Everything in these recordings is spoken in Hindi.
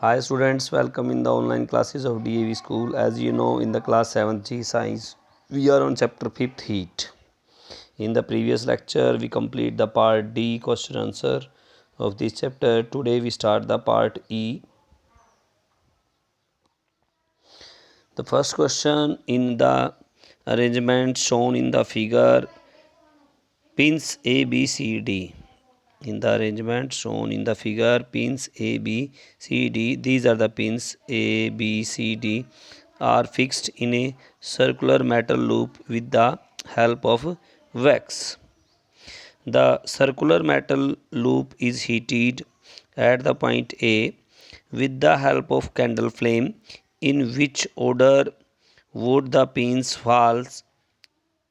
Hi students, welcome in the online classes of DAV school. As you know, in the class 7th G science, we are on chapter 5th heat. In the previous lecture, we complete the part D question answer of this chapter. Today we start the part E. The first question in the arrangement shown in the figure, pins A, B, C, D. In the arrangement shown in the figure, pins A, B, C, D, these are the pins A, B, C, D are fixed in a circular metal loop with the help of wax. The circular metal loop is heated at the point A with the help of candle flame. In which order would the pins fall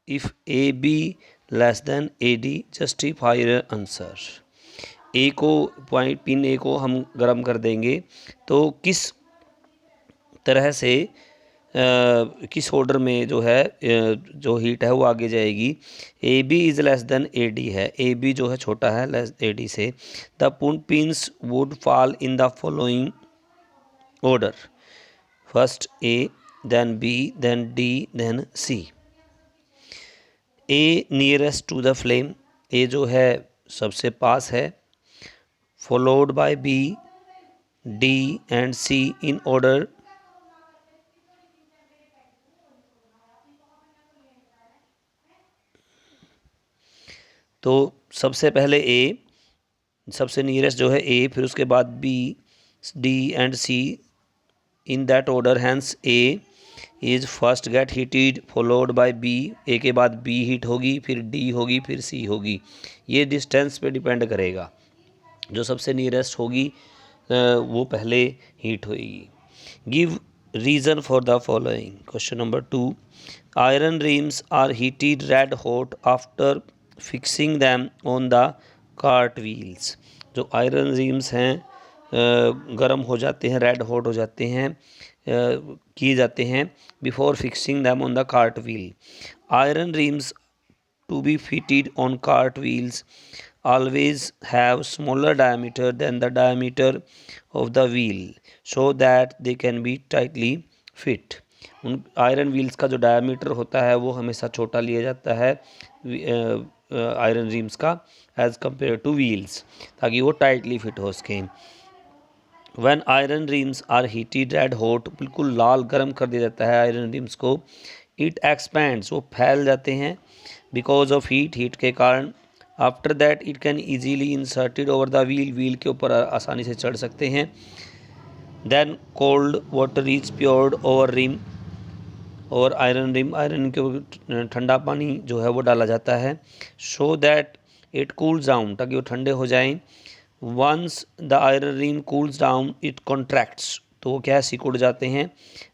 if AB less than AD? Justify your answer. ए को पॉइंट पिन ए को हम गर्म कर देंगे तो किस तरह से किस ऑर्डर में जो है जो हीट है वो आगे जाएगी. A B is less than A D है. ए बी जो है छोटा है लेस ए डी से. The pins would fall in the following order. First A, then B, then D, then C. A nearest to the flame, A जो है सबसे पास है, followed by B, D and C in order. तो सबसे पहले A, सबसे नियरेस्ट जो है A, फिर उसके बाद B, D and C in that order. Hence A is first get heated followed by B. A के बाद B हीट होगी, फिर D होगी, फिर C होगी. ये डिस्टेंस पे डिपेंड करेगा. जो सबसे नियरेस्ट होगी वो पहले हीट होगी. Give reason for the following. Question number 2. Iron rims are heated red hot after fixing them on the cart wheels. जो आयरन रिम्स हैं गर्म हो जाते हैं, रेड हॉट हो जाते हैं, किए जाते हैं before fixing them on the cart wheel. Iron RIMS to be fitted on cart wheels always have smaller diameter than the diameter of the wheel so that they can be tightly fit. उन आयरन व्हील्स का जो डायमीटर होता है वो हमेशा छोटा लिया जाता है आयरन रिम्स का एज कम्पेयर टू व्हील्स, ताकि वो टाइटली फिट हो सकें. When iron rims are heated red hot, बिल्कुल लाल गर्म कर दिया जाता है आयरन रिम्स को. It expands, वो फैल जाते हैं because of heat, हीट के कारण. After that it can easily inserted over the wheel, wheel के ऊपर आसानी से चढ़ सकते हैं. Then cold water is poured over rim, और आयरन रिम, आयरन के ऊपर ठंडा पानी जो है वो डाला जाता है. So that it cools down, ताकि वो ठंडे हो जाएं. Once the iron rim cools down, it contracts, तो वो क्या है सिकुड़ जाते हैं.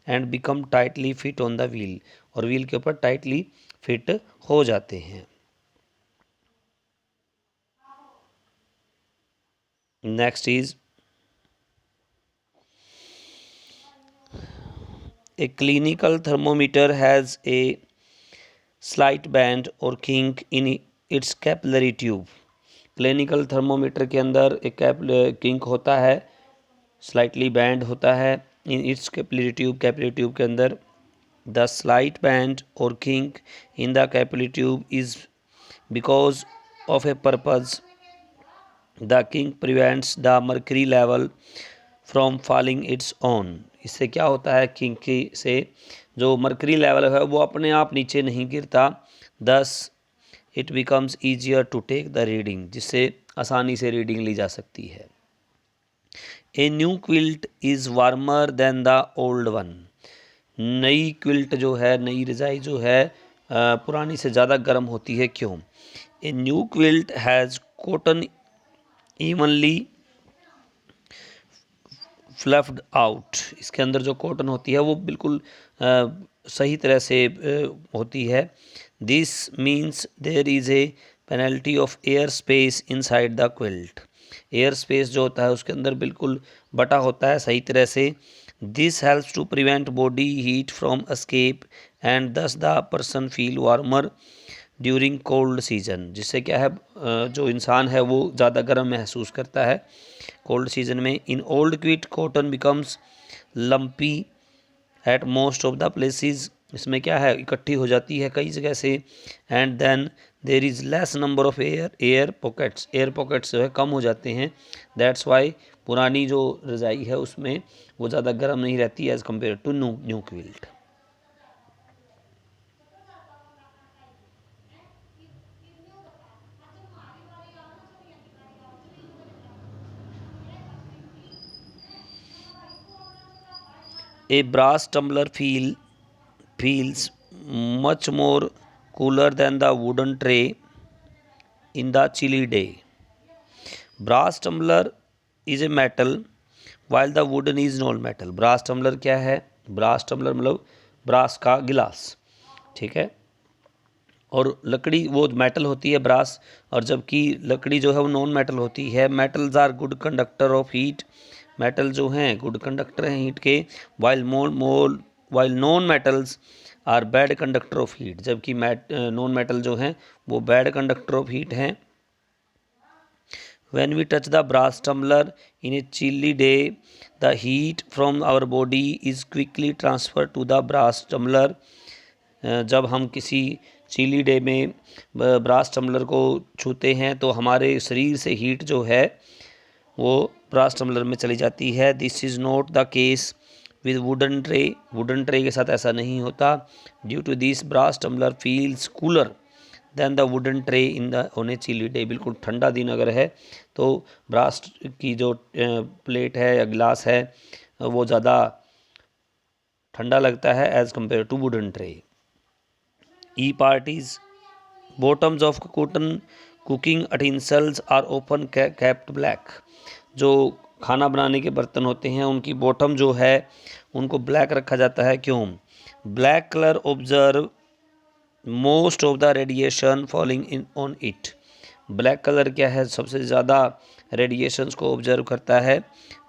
And become tightly fit on the wheel, और व्हील के ऊपर टाइटली फिट हो जाते हैं. Next is a clinical thermometer has a slight bend or kink in its capillary tube. Clinical thermometer के अंदर एक किंक होता है, स्लाइटली बैंड होता है in its capillary tube, capillary tube के अंदर. द स्लाइट बैंड और kink in the capillary tube is because of A purpose. The kink prevents the mercury level from falling it's on. इससे क्या होता है, किंक से जो मर्करी लेवल है वो अपने आप नीचे नहीं गिरता. Thus it becomes easier to take the reading, जिससे आसानी से रीडिंग ली जा सकती है. A new quilt is warmer than the old one. नई क्विल्ट जो है, नई रजाई जो है पुरानी से ज़्यादा गर्म होती है. क्यों? A new quilt has cotton evenly fluffed out. इसके अंदर जो कॉटन होती है वो बिल्कुल सही तरह से होती है. This means there is a plenty of air space inside the quilt. Air space जो होता है उसके अंदर बिल्कुल बटा होता है सही तरह से. This helps to prevent body heat from escape and thus the person feel warmer during cold season, जिससे क्या है जो इंसान है वो ज़्यादा गर्म महसूस करता है कोल्ड सीजन में। In old quit cotton becomes lumpy at most of the places, इसमें क्या है इकट्ठी हो जाती है कई जगह से। And then there is less number of air pockets जो है कम हो जाते हैं। दैट्स वाई पुरानी जो रज़ाई है उसमें वो ज़्यादा गर्म नहीं रहती as compare to new quilt. A brass tumbler feels much more cooler than the wooden tray in the chilly day. Brass tumbler is a metal while the wooden is non-metal. Brass tumbler क्या है? ब्रास टम्बलर मतलब ब्रास का गिलास, ठीक है। और लकड़ी वो मेटल होती है ब्रास, और जबकि लकड़ी जो है वो नॉन मेटल होती है। Metals are good conductor of heat, metal जो हैं गुड कंडक्टर हैं हीट के। While non metals are bad conductor of heat, जबकि नॉन मेटल जो हैं वो बैड कंडक्टर ऑफ हीट हैं। When we touch the brass tumbler in a chilly day, the heat from our body is quickly transferred to the brass tumbler. जब हम किसी चिली डे में ब्रास टम्बलर को छूते हैं तो हमारे शरीर से हीट जो है वो ब्रास टम्बलर में चली जाती है। This is not the case with wooden tray के साथ ऐसा नहीं होता। Due to this brass tumbler feels cooler than the wooden tray in the on a chilly day. बिल्कुल ठंडा दिन अगर है तो ब्रास की जो प्लेट है या गिलास है वो ज़्यादा ठंडा लगता है as compare to wooden tray. E parties bottoms of cotton cooking utensils are often kept black, जो खाना बनाने के बर्तन होते हैं उनकी बॉटम जो है उनको ब्लैक रखा जाता है। क्यों? Black colour observe most of the radiation falling in on it. Black colour क्या है? सबसे ज़्यादा रेडिएशंस को ऑब्जर्व करता है।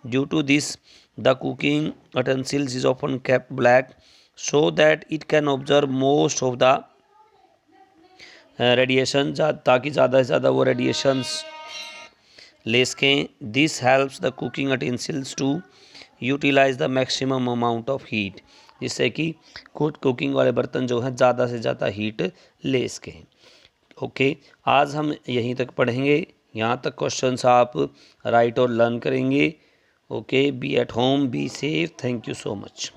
Due to this the cooking utensils is often kept black so that it can observe most of the radiation, ताकि ज़्यादा से ज़्यादा वो रेडिएशंस ले सकें। This helps the cooking utensils to utilise the maximum amount of heat, जिससे कि कुकिंग वाले बर्तन जो हैं ज़्यादा से ज़्यादा हीट ले सकें। ओके, आज हम यहीं तक पढ़ेंगे, यहाँ तक क्वेश्चंस आप राइट और लर्न करेंगे। Okay, be at home, be safe, thank you so much.